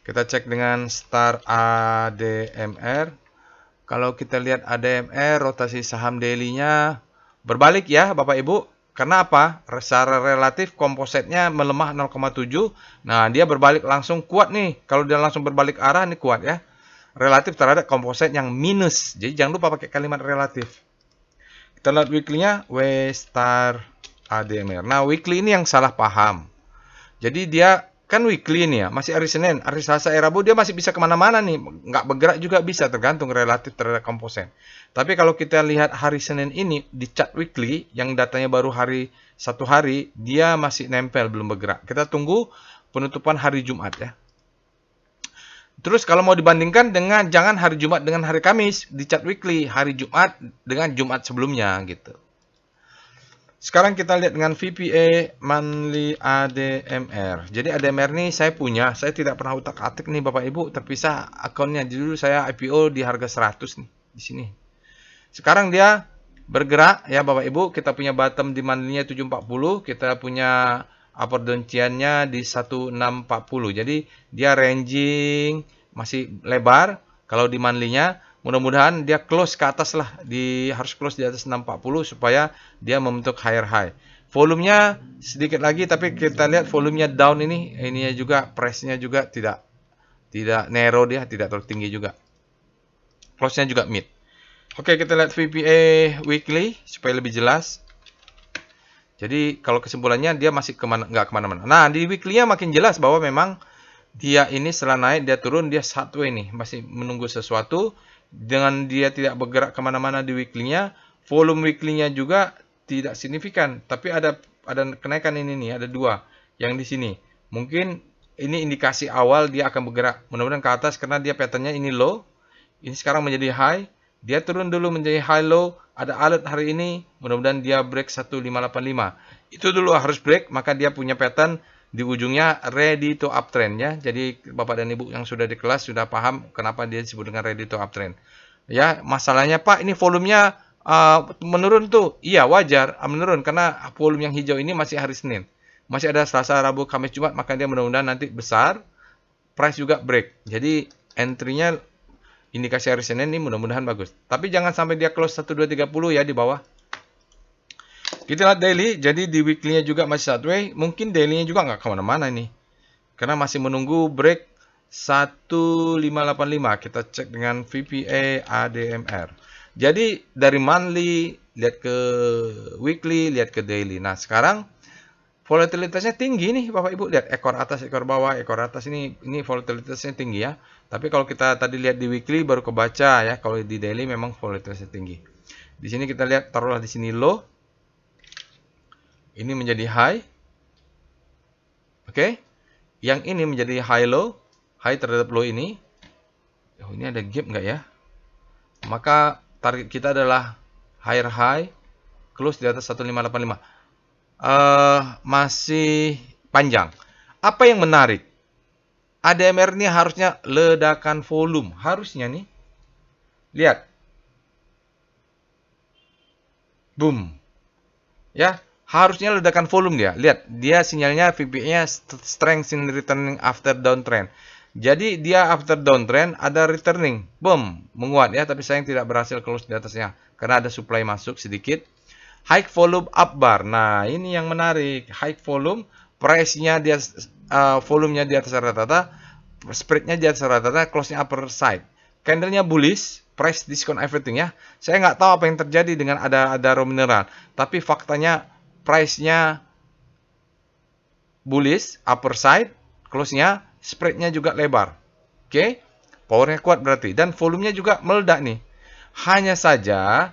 Kita cek dengan Star ADMR. Kalau kita lihat ADMR, rotasi saham daily-nya berbalik ya Bapak Ibu. Karena apa? Secara relatif kompositnya melemah 0,7. Nah, dia berbalik langsung kuat nih. Kalau dia langsung berbalik arah, ini kuat ya. Relatif terhadap komposit yang minus. Jadi jangan lupa pakai kalimat relatif. Kita lihat weekly-nya, W-star ADMR. Nah, weekly ini yang salah paham. Jadi dia kan weekly ini ya, masih hari Senin, hari Selasa, hari Rabu dia masih bisa kemana-mana nih. Nggak bergerak juga bisa, tergantung relatif terhadap komposit. Tapi kalau kita lihat hari Senin ini, di chart weekly, yang datanya baru satu hari, dia masih nempel, belum bergerak. Kita tunggu penutupan hari Jumat ya. Terus kalau mau dibandingkan dengan jangan hari Jumat dengan hari Kamis di chart weekly, hari Jumat dengan Jumat sebelumnya gitu. Sekarang kita lihat dengan VPA monthly ADMR. Jadi ADMR ini saya punya, saya tidak pernah utak-atik nih Bapak Ibu, terpisah akunnya. Dulu saya IPO di harga 100 nih di sini. Sekarang dia bergerak ya Bapak Ibu, kita punya bottom di monthly-nya 740, kita punya upper downtrend-nya di 1640. Jadi dia ranging masih lebar kalau di monthly-nya. Mudah-mudahan dia close ke atas lah, harus close di atas 640 supaya dia membentuk higher high. Volumenya sedikit lagi, tapi kita lihat volumenya down ininya juga price-nya juga tidak narrow, dia tidak terlalu tinggi juga. Close-nya juga mid. Oke, kita lihat VPA weekly supaya lebih jelas. Jadi kalau kesimpulannya dia masih nggak kemana-mana. Nah, di weekly-nya makin jelas bahwa memang dia ini setelah naik, dia turun, dia sideways nih. Masih menunggu sesuatu. Dengan dia tidak bergerak kemana-mana di weekly-nya, volume weekly-nya juga tidak signifikan. Tapi ada kenaikan ini nih, ada dua yang di sini. Mungkin ini indikasi awal dia akan bergerak. Mudah-mudahan ke atas karena dia pattern-nya ini low. Ini sekarang menjadi high. Dia turun dulu menjadi high low. Ada alert hari ini. Mudah-mudahan dia break 1585. Itu dulu harus break. Maka dia punya pattern di ujungnya ready to uptrend ya. Jadi Bapak dan Ibu yang sudah di kelas sudah paham kenapa dia disebut dengan ready to uptrend. Ya, masalahnya Pak ini volumenya menurun tuh. Iya wajar menurun karena volume yang hijau ini masih hari Senin. Masih ada Selasa, Rabu, Kamis, Jumat. Maka dia mudah-mudahan nanti besar. Price juga break. Jadi entry-nya indikasi hari Senin ini mudah-mudahan bagus. Tapi jangan sampai dia close 1230 ya di bawah. Kita lihat daily, jadi di weekly-nya juga masih sideways. Mungkin daily-nya juga nggak kemana-mana nih. Karena masih menunggu break 1585. Kita cek dengan VPA ADMR. Jadi dari monthly, lihat ke weekly, lihat ke daily. Nah sekarang volatilitasnya tinggi nih Bapak Ibu. Lihat ekor atas, ekor bawah, ekor atas ini volatilitasnya tinggi ya. Tapi kalau kita tadi lihat di weekly baru kebaca ya. Kalau di daily memang volatilitasnya tinggi. Di sini kita lihat taruhlah di sini low. Ini menjadi high. Oke. Yang ini menjadi high low. High terhadap low ini. Oh, ini ada gap nggak ya? Maka target kita adalah higher high. Close di atas 1585. Masih panjang. Apa yang menarik? ADMR ini harusnya ledakan volume. Harusnya nih. Lihat. Boom. Ya. Harusnya ledakan volume dia. Lihat, dia sinyalnya VPA-nya strength in returning after downtrend. Jadi dia after downtrend ada returning. Boom, menguat ya, tapi sayang tidak berhasil close di atasnya karena ada supply masuk sedikit. High volume up bar. Nah, ini yang menarik. High volume, price-nya dia volumenya di atas rata-rata, spread-nya di atas rata-rata, close-nya upper side. Candle-nya bullish, price discount everything ya. Saya nggak tahu apa yang terjadi dengan ada raw mineral, tapi faktanya price-nya bullish, upper side, close-nya, spread-nya juga lebar. Oke. Powernya kuat berarti. Dan volumenya juga meledak nih. Hanya saja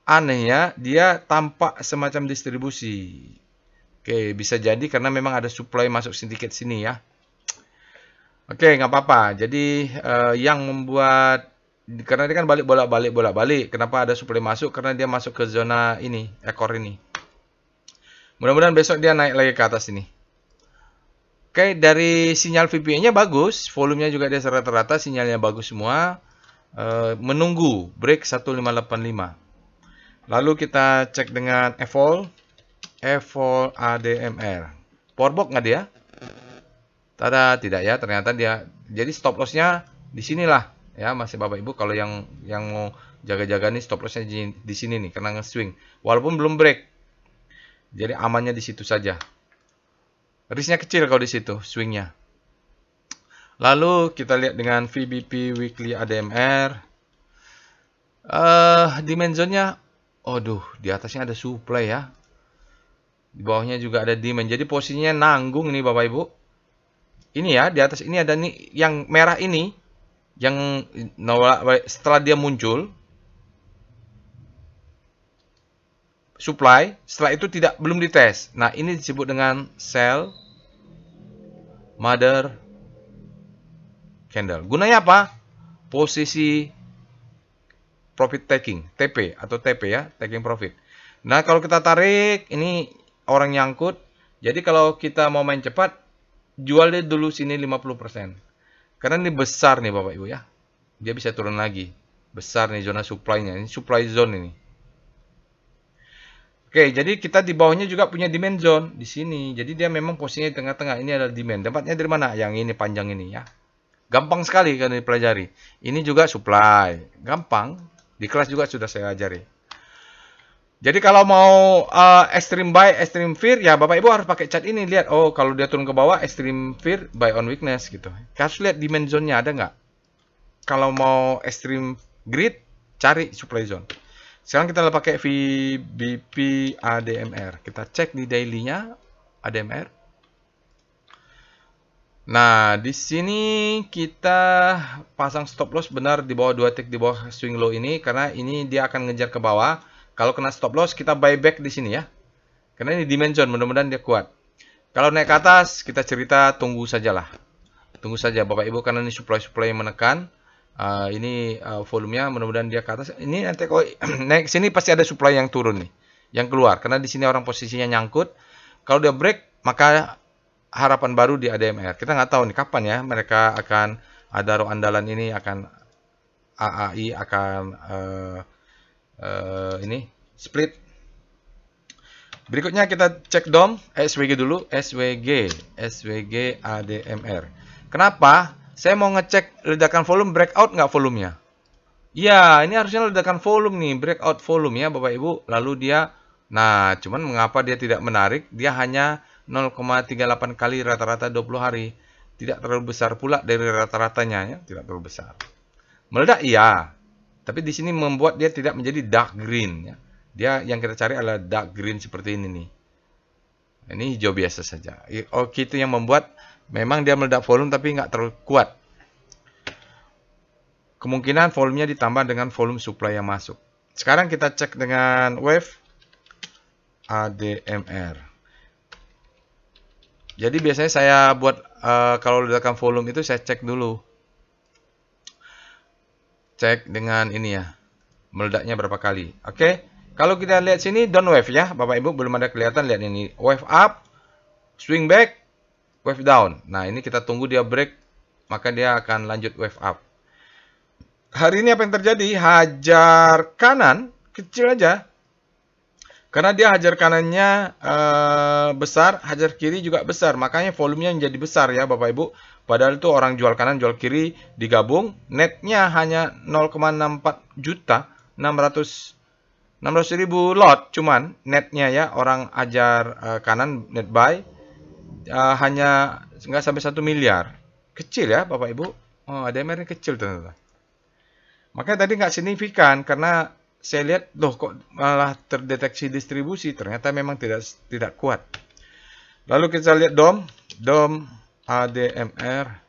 anehnya dia tampak semacam distribusi. Oke, bisa jadi karena memang ada supply masuk sindiket sini ya. Oke, nggak apa-apa. Jadi yang membuat karena dia kan bolak-balik. Kenapa ada supply masuk? Karena dia masuk ke zona ini, ekor ini. Mudah-mudahan besok dia naik lagi ke atas ini. Oke, dari sinyal VPN-nya bagus, volumenya juga dia rata-rata, sinyalnya bagus semua. Menunggu break 1585. Lalu kita cek dengan evol ADMR. Powerbox nggak dia? Tada, tidak ya, ternyata dia. Jadi stop loss-nya di sinilah ya, masih Bapak Ibu kalau yang mau jaga-jaga nih stop loss-nya di sini nih karena nge-swing. Walaupun belum break. Jadi amannya di situ saja. Risknya kecil kalau di situ swingnya. Lalu kita lihat dengan VBP Weekly ADMR. Demand zone-nya, aduh, di atasnya ada supply ya. Di bawahnya juga ada demand. Jadi posisinya nanggung nih Bapak Ibu. Ini ya, di atas ini ada nih yang merah ini yang setelah dia muncul supply, setelah itu belum dites. Nah, ini disebut dengan sell mother candle. Gunanya apa? Posisi profit taking, TP atau TP ya, taking profit. Nah, kalau kita tarik, ini orang nyangkut. Jadi kalau kita mau main cepat, jual dia dulu sini 50%. Karena ini besar nih Bapak Ibu ya. Dia bisa turun lagi. Besar nih zona supply-nya. Ini supply zone ini. Oke, jadi kita di bawahnya juga punya demand zone di sini. Jadi dia memang posisinya di tengah-tengah. Ini adalah demand. Dapatnya dari mana? Yang ini panjang ini ya. Gampang sekali kan dipelajari. Ini juga supply. Gampang. Di kelas juga sudah saya ajari. Jadi kalau mau extreme buy, extreme fear, ya Bapak Ibu harus pakai chart ini. Lihat, oh kalau dia turun ke bawah, extreme fear, buy on weakness gitu. Harus lihat demand zone-nya ada nggak? Kalau mau extreme greed, cari supply zone. Sekarang kita pakai VBP ADMR. Kita cek di daily-nya ADMR. Nah, di sini kita pasang stop loss benar di bawah 2 tick di bawah swing low ini karena ini dia akan ngejar ke bawah. Kalau kena stop loss kita buy back di sini ya. Karena ini dimension, mudah-mudahan dia kuat. Kalau naik ke atas kita cerita tunggu sajalah. Tunggu saja Bapak Ibu karena ini supply yang menekan. Ini volumenya mudah-mudahan dia ke atas. Ini nanti kalau naik ke sini pasti ada supply yang turun nih, yang keluar. Karena di sini orang posisinya nyangkut. Kalau dia break, maka harapan baru di ADMR. Kita nggak tahu nih kapan ya mereka akan ada roh andalan ini akan AAI akan ini split. Berikutnya kita cek DOM SWG dulu, SWG ADMR. Kenapa? Saya mau ngecek ledakan volume, breakout nggak volumenya? Ya, ini harusnya ledakan volume nih, breakout volume ya Bapak Ibu. Lalu dia, nah cuman mengapa dia tidak menarik? Dia hanya 0,38 kali rata-rata 20 hari. Tidak terlalu besar pula dari rata-ratanya ya, tidak terlalu besar. Meledak iya, tapi di sini membuat dia tidak menjadi dark green ya. Dia yang kita cari adalah dark green seperti ini nih. Ini hijau biasa saja. Oke, itu yang membuat memang dia meledak volume tapi nggak terlalu kuat. Kemungkinan volumenya ditambah dengan volume supply yang masuk. Sekarang kita cek dengan wave ADMR. Jadi biasanya saya buat kalau ledakan volume itu saya cek dulu. Cek dengan ini ya. Meledaknya berapa kali. Oke. Kalau kita lihat sini down wave ya. Bapak Ibu belum ada kelihatan, lihat ini. Wave up, swing back, wave down. Nah, ini kita tunggu dia break, maka dia akan lanjut wave up. Hari ini apa yang terjadi? Hajar kanan, kecil aja. Karena dia hajar kanannya besar, hajar kiri juga besar. Makanya volumenya menjadi besar ya Bapak Ibu. Padahal itu orang jual kanan, jual kiri digabung. Netnya hanya 0,64 juta, 600.000 lot cuman netnya ya. Orang ajar kanan net buy hanya nggak sampai 1 miliar. Kecil ya Bapak Ibu. Oh, ADMR ini kecil ternyata. Makanya tadi nggak signifikan karena saya lihat loh kok malah terdeteksi distribusi, ternyata memang tidak kuat. Lalu kita lihat DOM ADMR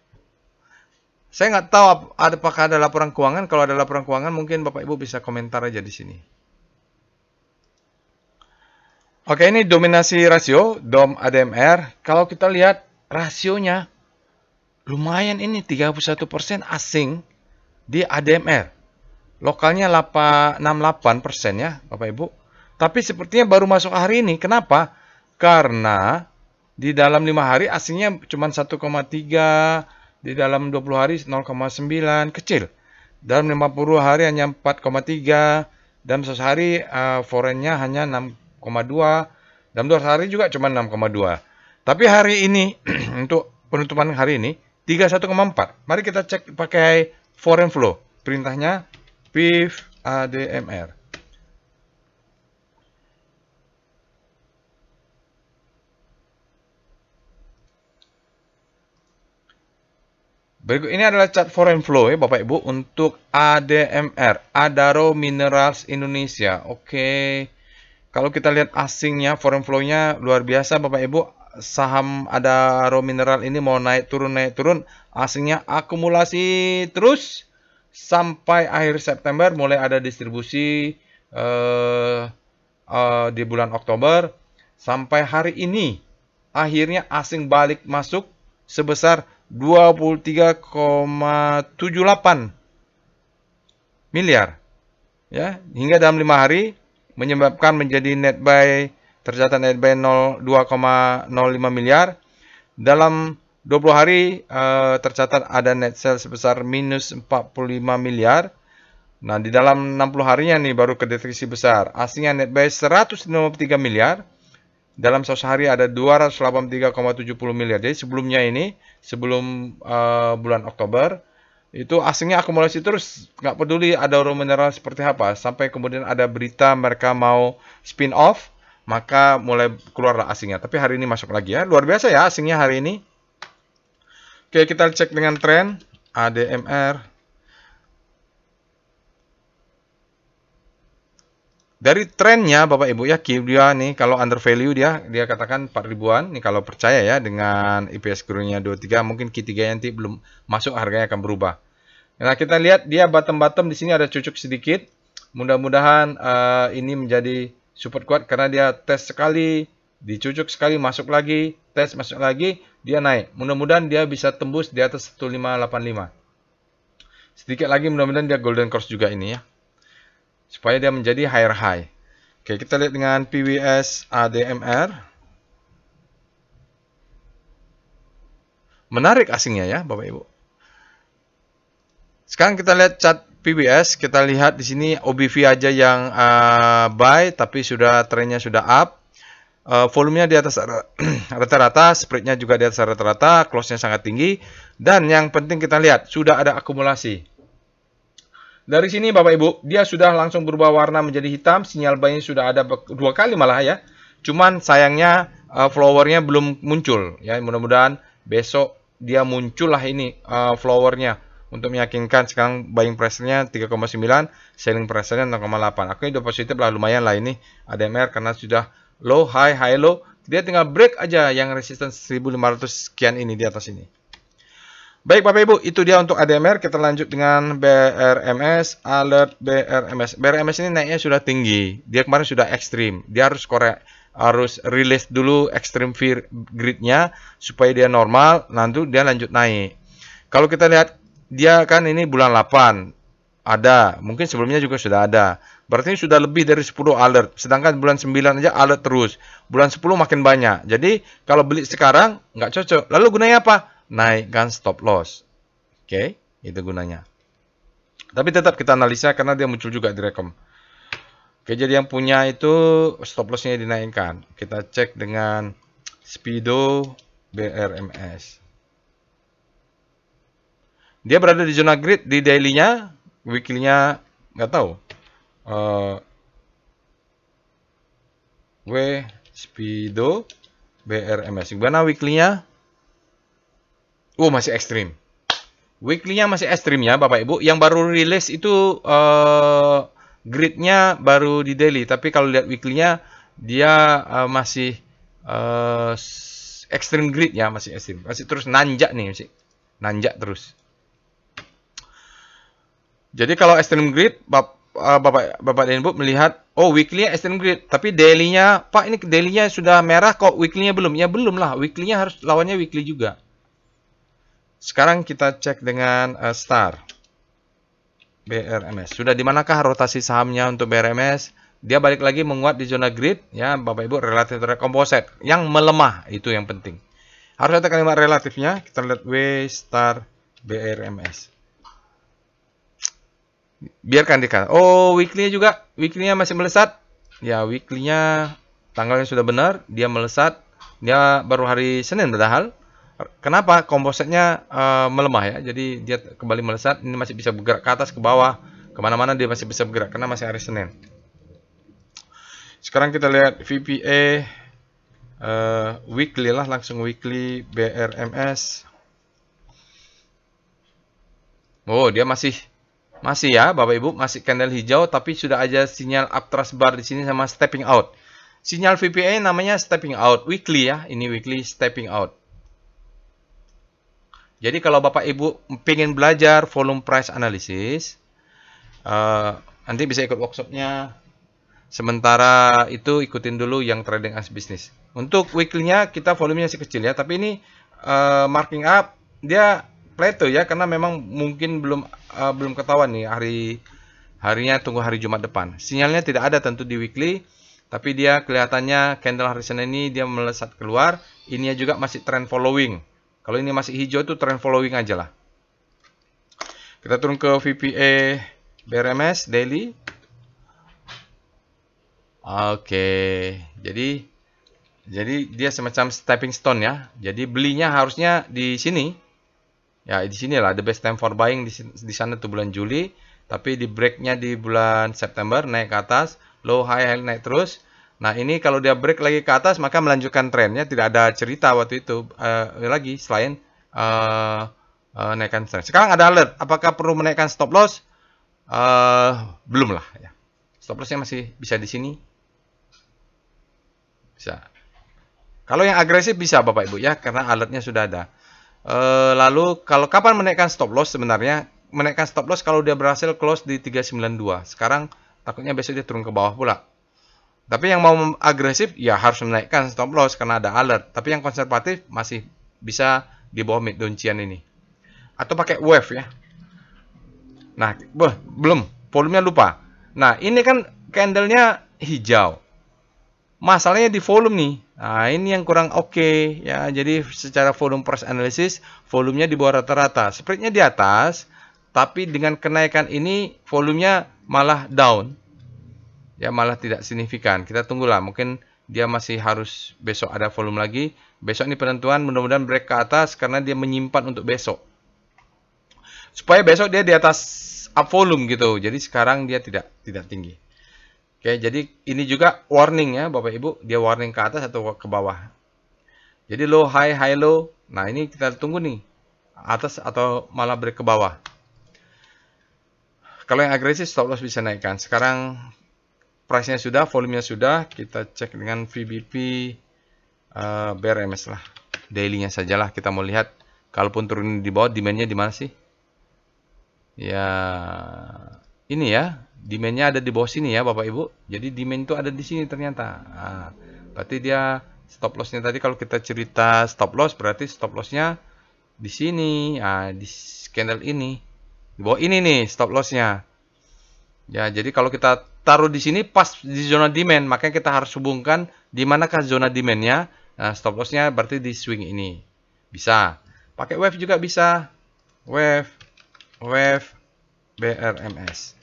Saya nggak tahu apakah ada laporan keuangan. Kalau ada laporan keuangan, mungkin Bapak Ibu bisa komentar aja di sini. Oke, ini dominasi rasio, DOM ADMR. Kalau kita lihat rasionya, lumayan ini 31% asing di ADMR. Lokalnya 68% ya, Bapak Ibu. Tapi sepertinya baru masuk hari ini. Kenapa? Karena di dalam 5 hari asingnya cuma 1,3, di dalam 20 hari 0,9, kecil. Dalam 50 hari hanya 4,3, dalam 100 hari foreignnya hanya 6,2, dalam 2 hari juga cuma 6,2. Tapi hari ini, untuk penutupan hari ini, 31,4. Mari kita cek pakai foreign flow. Perintahnya PIF ADMR. Berikut ini adalah chart foreign flow ya Bapak Ibu untuk ADMR, Adaro Minerals Indonesia. Oke. Kalau kita lihat asingnya, foreign flow-nya luar biasa Bapak Ibu. Saham Adaro Mineral ini mau naik turun, asingnya akumulasi terus sampai akhir September, mulai ada distribusi di bulan Oktober. Sampai hari ini, akhirnya asing balik masuk sebesar 23,78 miliar. Ya, hingga dalam 5 hari menyebabkan menjadi net buy, tercatat net buy 2,05 miliar. Dalam 20 hari tercatat ada net sell sebesar minus 45 miliar. Nah, di dalam 60 harinya nih baru kedeteksi besar. Asingnya net buy 153 miliar. Dalam 100 hari ada 283,70 miliar. Jadi sebelumnya ini, sebelum bulan Oktober, itu asingnya akumulasi terus, nggak peduli ada raw mineral seperti apa, sampai kemudian ada berita mereka mau spin off, maka mulai keluarlah asingnya. Tapi hari ini masuk lagi ya, luar biasa ya asingnya hari ini. Oke, kita cek dengan tren ADMR. Dari trennya Bapak Ibu ya, dia nih kalau under value dia katakan 4 ribuan. Nih kalau percaya ya dengan EPS growth-nya 23, mungkin Q3 nanti belum masuk, harganya akan berubah. Nah, kita lihat dia bottom di sini ada cucuk sedikit. Mudah-mudahan ini menjadi support kuat karena dia tes sekali, dicucuk sekali, masuk lagi, tes masuk lagi, dia naik. Mudah-mudahan dia bisa tembus di atas 1585. Sedikit lagi mudah-mudahan dia golden cross juga ini ya, supaya dia menjadi higher high. Oke, kita lihat dengan PWS ADMR. Menarik asingnya ya, Bapak Ibu. Sekarang kita lihat chart PWS, kita lihat di sini OBV aja yang buy, tapi trennya sudah up. Volumenya di atas rata-rata, spreadnya juga di atas rata-rata, close-nya sangat tinggi. Dan yang penting kita lihat, sudah ada akumulasi. Dari sini Bapak Ibu, dia sudah langsung berubah warna menjadi hitam, sinyal buy-nya sudah ada 2 kali malah ya. Cuman sayangnya flowernya belum muncul ya. Mudah-mudahan besok dia muncul lah ini flowernya untuk meyakinkan. Sekarang buying pressure-nya 3,9, selling pressure-nya 0,8. Aku udah positif lah, lumayan lah ini ADMR karena sudah low high high low. Dia tinggal break aja yang resistance 1500 sekian ini di atas ini. Baik Bapak Ibu, itu dia untuk ADMR. Kita lanjut dengan BRMS, alert BRMS. BRMS ini naiknya sudah tinggi. Dia kemarin sudah ekstrim. Dia harus rilis dulu extreme fear grid-nya supaya dia normal, nanti dia lanjut naik. Kalau kita lihat, dia kan ini bulan 8 ada, mungkin sebelumnya juga sudah ada. Berarti sudah lebih dari 10 alert. Sedangkan bulan 9 aja alert terus. Bulan 10 makin banyak. Jadi kalau beli sekarang nggak cocok. Lalu gunanya apa? Naikkan stop loss. Oke, itu gunanya. Tapi tetap kita analisa karena dia muncul juga di rekom. Oke, jadi yang punya itu stop loss-nya dinaikkan. Kita cek dengan Speedo BRMS. Dia berada di zona grid di daily-nya, weekly-nya nggak tahu. Speedo BRMS. Gimana weekly-nya? Masih ekstrim. Weekly-nya masih ekstrim ya Bapak Ibu. Yang baru rilis itu grid-nya baru di daily. Tapi kalau lihat weekly-nya dia masih ekstrim grid ya, masih ekstrim. Masih terus nanjak nih, masih nanjak terus. Jadi kalau extreme grid, Bapak dan Ibu melihat, oh weekly extreme grid, tapi daily-nya, Pak ini daily-nya sudah merah kok, weekly-nya belum. Ya belum lah, weekly-nya harus lawannya weekly juga. Sekarang kita cek dengan star BRMS. Sudah di manakah rotasi sahamnya untuk BRMS? Dia balik lagi menguat di zona grid, ya Bapak Ibu, relatif composite yang melemah, itu yang penting. Harus ada kalimat relatifnya. Kita lihat W star BRMS. Biarkan dikatakan. Oh, weekly-nya juga. Weekly-nya masih melesat. Ya, weekly-nya tanggalnya sudah benar. Dia melesat. Dia baru hari Senin padahal. Kenapa? Kompositnya melemah ya. Jadi dia kembali melesat. Ini masih bisa bergerak ke atas, ke bawah. Kemana-mana dia masih bisa bergerak. Karena masih hari Senin. Sekarang kita lihat VPA. Weekly lah. Langsung weekly BRMS. Oh, dia masih ya, Bapak Ibu, masih candle hijau, tapi sudah ada sinyal uptrust bar di sini sama stepping out. Sinyal VPA namanya stepping out, weekly ya, ini weekly stepping out. Jadi kalau Bapak Ibu pengen belajar volume price analysis, nanti bisa ikut workshopnya. Sementara itu ikutin dulu yang trading as business. Untuk weekly-nya kita volumenya masih kecil ya, tapi ini marking up dia plateau ya, karena memang mungkin belum ketahuan nih harinya, tunggu hari Jumat depan. Sinyalnya tidak ada tentu di weekly, tapi dia kelihatannya candle hari Senin ini dia melesat keluar. Ini juga masih trend following. Kalau ini masih hijau itu trend following aja lah. Kita turun ke VPA BRMS daily. Oke, jadi dia semacam stepping stone ya. Jadi belinya harusnya di sini. Ya, di sinilah the best time for buying di sana tuh bulan Juli, tapi di breaknya di bulan September naik ke atas, low high naik terus. Nah, ini kalau dia break lagi ke atas maka melanjutkan trennya, tidak ada cerita waktu itu lagi selain naikkan tren. Sekarang ada alert, apakah perlu menaikkan stop loss? Belum lah ya. Stop lossnya masih bisa di sini. Bisa. Kalau yang agresif bisa Bapak Ibu ya, karena alertnya sudah ada. Lalu kalau kapan menaikkan stop loss sebenarnya? Menaikkan stop loss kalau dia berhasil close di 392. Sekarang takutnya besok dia turun ke bawah pula. Tapi yang mau agresif ya harus menaikkan stop loss karena ada alert. Tapi yang konservatif masih bisa di bawah mid downtrend ini. Atau pakai wave ya. Nah, belum. Volumenya lupa. Nah, ini kan candlenya hijau. Masalahnya di volume nih. Nah, ini yang kurang oke ya. Jadi secara volume price analysis, volumenya di bawah rata-rata. Spreadnya di atas, tapi dengan kenaikan ini volumenya malah down. Ya, malah tidak signifikan. Kita tunggulah, mungkin dia masih harus besok ada volume lagi. Besok ini penentuan, mudah-mudahan break ke atas karena dia menyimpan untuk besok. Supaya besok dia di atas up volume gitu. Jadi sekarang dia tidak tinggi. Oke, jadi ini juga warning ya Bapak Ibu, dia warning ke atas atau ke bawah. Jadi low high, high low. Nah, ini kita tunggu nih. Atas atau malah break ke bawah. Kalau yang agresif stop loss bisa naikkan. Sekarang price-nya sudah, volumenya sudah, kita cek dengan VBP BRMS lah. Daily-nya sajalah kita mau lihat. Kalaupun turun di bawah, demand-nya di mana sih? Ya, ini ya. Demand-nya ada di bawah sini ya Bapak Ibu. Jadi demand itu ada di sini ternyata. Nah, berarti dia stop loss-nya tadi kalau kita cerita stop loss berarti stop loss-nya di sini. Nah, di candle ini. Di bawah ini nih stop loss-nya. Ya, jadi kalau kita taruh di sini pas di zona demand, makanya kita harus hubungkan di manakah zona demand-nya. Nah, stop loss-nya berarti di swing ini. Bisa. Pakai wave juga bisa. Wave BRMS.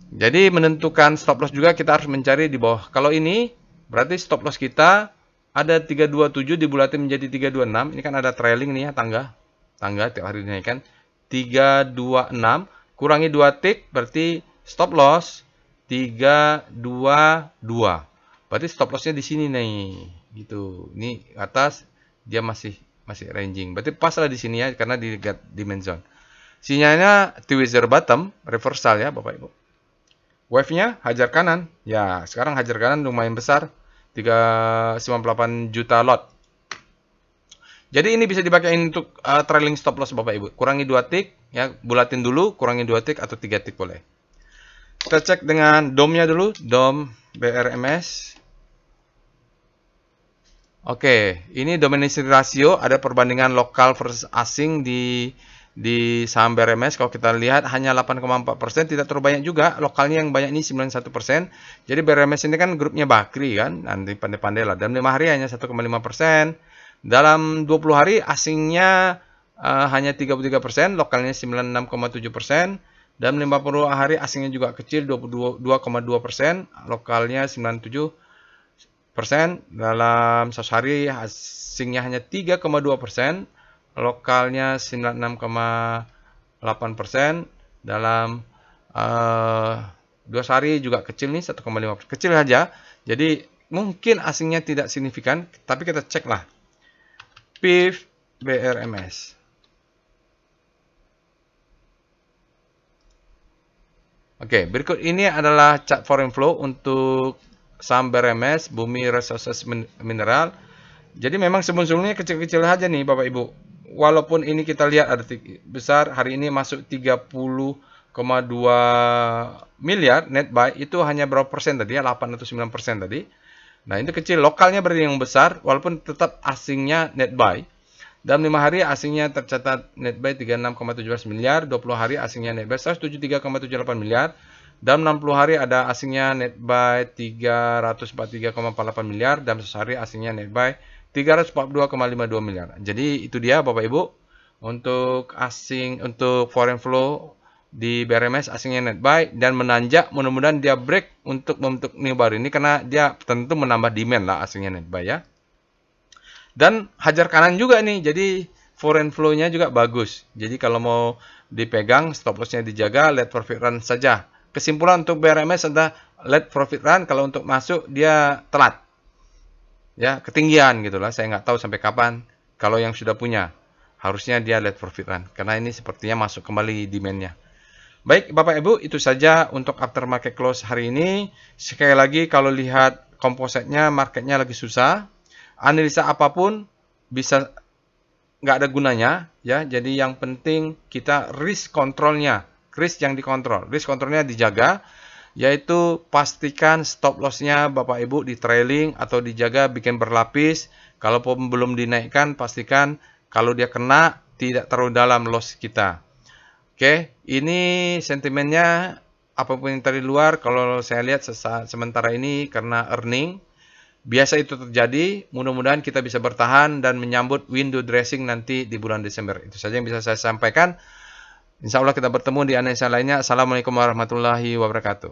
Jadi menentukan stop loss juga kita harus mencari di bawah. Kalau ini berarti stop loss kita ada 327 dibulatin menjadi 326. Ini kan ada trailing nih ya, tangga tiap hari dinaikkan. 326 kurangi 2 tick berarti stop loss 322. Berarti stop lossnya di sini nih. Gitu. Ini atas dia masih ranging. Berarti pas lah di sini ya karena di demand zone. Sinyalnya tweezer bottom reversal ya Bapak Ibu. Wave-nya hajar kanan. Ya, sekarang hajar kanan lumayan besar. 398 juta lot. Jadi ini bisa dipakai untuk trailing stop loss Bapak Ibu. Kurangi 2 tick, ya, bulatin dulu, kurangi 2 tick atau 3 tick boleh. Kita cek dengan DOM-nya dulu, DOM BRMS. Oke, ini domination ratio, ada perbandingan lokal versus asing di saham BRMS. Kalau kita lihat hanya 8,4%, tidak terlalu banyak juga. Lokalnya yang banyak ini 91%. Jadi BRMS ini kan grupnya Bakri kan, nanti pandai-pandai lah. Dalam 5 hari hanya 1,5%. Dalam 20 hari asingnya hanya 33%, lokalnya 96,7%. Dalam 50 hari asingnya juga kecil, 22,2%, lokalnya 97%. Dalam 100 hari asingnya hanya 3,2%, lokalnya 96,8%. Dalam 2 hari juga kecil nih, 1,5%. Kecil saja. Jadi mungkin asingnya tidak signifikan, tapi kita ceklah. PIF BRMS. Oke, berikut ini adalah chart foreign flow untuk saham BRMS, Bumi Resources Mineral. Jadi memang sebelumnya kecil-kecil aja nih Bapak Ibu. Walaupun ini kita lihat ada besar, hari ini masuk 30,2 miliar net buy, itu hanya berapa persen tadi ya, 8 atau 9% tadi. Nah, itu kecil, lokalnya berarti yang besar, walaupun tetap asingnya net buy. Dalam 5 hari asingnya tercatat net buy 36,17 miliar, 20 hari asingnya net buy 173,78 miliar. Dalam 60 hari ada asingnya net buy 343,48 miliar, dalam 1 hari asingnya net buy 342,52 miliar. Jadi itu dia Bapak Ibu untuk asing, untuk foreign flow di BRMS asingnya net buy dan menanjak, mudah-mudahan dia break untuk membentuk new baru ini karena dia tentu menambah demand lah asingnya net buy ya. Dan hajar kanan juga nih, jadi foreign flow-nya juga bagus. Jadi kalau mau dipegang, stop loss-nya dijaga, let profit run saja. Kesimpulan untuk BRMS adalah let profit run, kalau untuk masuk dia telat. Ya, ketinggian gitulah. Saya nggak tahu sampai kapan. Kalau yang sudah punya, harusnya dia let profit run. Karena ini sepertinya masuk kembali demand-nya. Baik, Bapak Ibu, itu saja untuk aftermarket close hari ini. Sekali lagi, kalau lihat kompositnya, marketnya lagi susah. Analisa apapun bisa nggak ada gunanya ya. Jadi yang penting kita risk kontrolnya, risk yang dikontrol, risk kontrolnya dijaga, yaitu pastikan stop lossnya Bapak Ibu di trailing atau dijaga bikin berlapis. Kalaupun belum dinaikkan, pastikan kalau dia kena tidak terlalu dalam loss kita. Oke, ini sentimennya apapun yang dari luar, kalau saya lihat sementara ini karena earning. Biasa itu terjadi, mudah-mudahan kita bisa bertahan dan menyambut window dressing nanti di bulan Desember. Itu saja yang bisa saya sampaikan. Insya Allah kita bertemu di analisa lainnya. Assalamualaikum warahmatullahi wabarakatuh.